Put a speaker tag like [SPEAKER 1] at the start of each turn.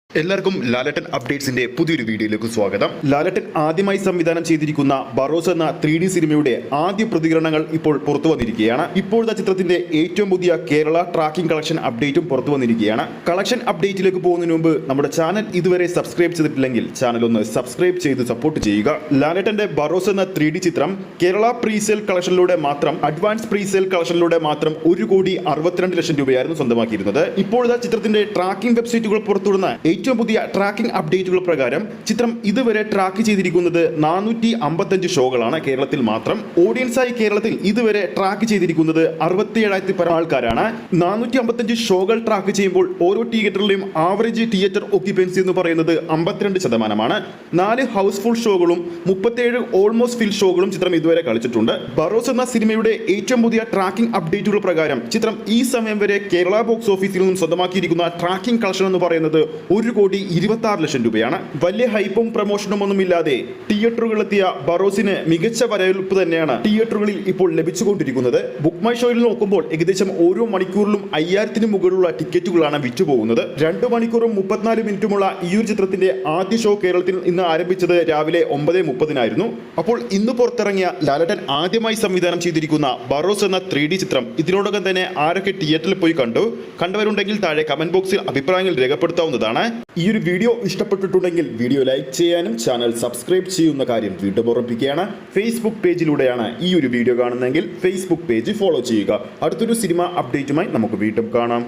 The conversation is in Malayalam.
[SPEAKER 1] എല്ലാവർക്കും ലാലേട്ടൻ അപ്ഡേറ്റ്സിന്റെ പുതിയൊരു വീഡിയോയിലേക്ക് സ്വാഗതം. ലാലേട്ടൻ ആദ്യമായി സംവിധാനം ചെയ്തിരിക്കുന്ന ബറോസ് എന്ന 3D സിനിമയുടെ ആദ്യ പ്രതികരണങ്ങൾ ഇപ്പോൾ പുറത്തു വന്നിരിക്കുകയാണ്. ഇപ്പോഴത്തെ ചിത്രത്തിന്റെ ഏറ്റവും പുതിയ കേരള ട്രാക്കിംഗ് കളക്ഷൻ അപ്ഡേറ്റും പുറത്തു വന്നിരിക്കുകയാണ്. കളക്ഷൻ അപ്ഡേറ്റിലേക്ക് പോകുന്നതിന് മുമ്പ് നമ്മുടെ ചാനൽ ഇതുവരെ സബ്സ്ക്രൈബ് ചെയ്തിട്ടില്ലെങ്കിൽ ചാനൽ ഒന്ന് സബ്സ്ക്രൈബ് ചെയ്ത് സപ്പോർട്ട് ചെയ്യുക. ലാലേട്ടന്റെ ബറോസ് എന്ന 3D ചിത്രം കേരള പ്രീസെയിൽ കളക്ഷനിലൂടെ മാത്രം അഡ്വാൻസ് പ്രീസെയിൽ കളക്ഷനിലൂടെ മാത്രം 1,62 ലക്ഷം രൂപയായിരുന്നു സ്വന്തമാക്കിയിരുന്നത്. ഇപ്പോഴത്തെ ചിത്രത്തിന്റെ ട്രാക്കിംഗ് വെബ്സൈറ്റുകൾ പുറത്തുവിടുന്ന ഏറ്റവും പുതിയ ട്രാക്കിംഗ് അപ്ഡേറ്റുകൾ പ്രകാരം ചിത്രം ഇതുവരെ ട്രാക്ക് ചെയ്തിരിക്കുന്നത് 455 ഷോകളാണ് കേരളത്തിൽ മാത്രം. ഓഡിയൻസായി കേരളത്തിൽ ഇതുവരെ ട്രാക്ക് ചെയ്തിരിക്കുന്നത് 67,000 പരം ആൾക്കാരാണ്. 455 ഷോകൾ ട്രാക്ക് ചെയ്യുമ്പോൾ ഓരോ തിയേറ്ററിലെയും ആവറേജ് തിയേറ്റർ ഒക്യുപ്പൻസി എന്ന് പറയുന്നത് 52%. 4 ഹൗസ്ഫുൾ ഷോകളും 37 ഓൾമോസ്റ്റ് ഫിൽ ഷോകളും ചിത്രം ഇതുവരെ കളിച്ചിട്ടുണ്ട്. ബറോസ് എന്ന സിനിമയുടെ ഏറ്റവും പുതിയ ട്രാക്കിംഗ് അപ്ഡേറ്റുകൾ പ്രകാരം ചിത്രം ഈ സമയം വരെ കേരള ബോക്സ് ഓഫീസിൽ നിന്നും സ്വന്തമാക്കിയിരിക്കുന്ന ട്രാക്കിംഗ് കളക്ഷൻ എന്ന് പറയുന്നത് 1,26 ലക്ഷം രൂപയാണ്. വലിയ ഹൈപ്പും പ്രമോഷനും ഒന്നുമില്ലാതെ തിയേറ്ററുകളിലെത്തിയ ബറോസിന് മികച്ച വരവേൽപ്പ് തന്നെയാണ് തിയേറ്ററുകളിൽ ഇപ്പോൾ ലഭിച്ചുകൊണ്ടിരിക്കുന്നത്. ബുക്ക് മൈ ഷോയിൽ നോക്കുമ്പോൾ ഏകദേശം ഓരോ മണിക്കൂറിലും 5,000 മുകളിലുള്ള ടിക്കറ്റുകളാണ് വിറ്റുപോകുന്നത്. 2 മണിക്കൂറും 34 മിനിറ്റുമുള്ള ഈ ഒരു ചിത്രത്തിന്റെ ആദ്യ ഷോ കേരളത്തിൽ ഇന്ന് ആരംഭിച്ചത് രാവിലെ 9:30 അപ്പോൾ ഇന്ന് പുറത്തിറങ്ങിയ ലാലേട്ടൻ ആദ്യമായി സംവിധാനം ചെയ്തിരിക്കുന്ന ബറോസ് എന്ന 3D ചിത്രം ഇതിനോടകം തന്നെ ആരൊക്കെ തിയേറ്ററിൽ പോയി കണ്ടവരുണ്ടെങ്കിൽ താഴെ കമന്റ് ബോക്സിൽ അഭിപ്രായങ്ങൾ രേഖപ്പെടുത്താവുന്നതാണ്. ഈ ഒരു വീഡിയോ ഇഷ്ടപ്പെട്ടിട്ടുണ്ടെങ്കിൽ വീഡിയോ ലൈക്ക് ചെയ്യാനും ചാനൽ സബ്സ്ക്രൈബ് ചെയ്യുന്ന കാര്യം വീണ്ടും ഓർമ്മിപ്പിക്കുകയാണ്. ഫേസ്ബുക്ക് പേജിലൂടെയാണ് ഈ ഒരു വീഡിയോ കാണുന്നതെങ്കിൽ ഫേസ്ബുക്ക് പേജ് ഫോളോ ചെയ്യുക. അടുത്തൊരു സിനിമ അപ്ഡേറ്റുമായി നമുക്ക് വീണ്ടും കാണാം.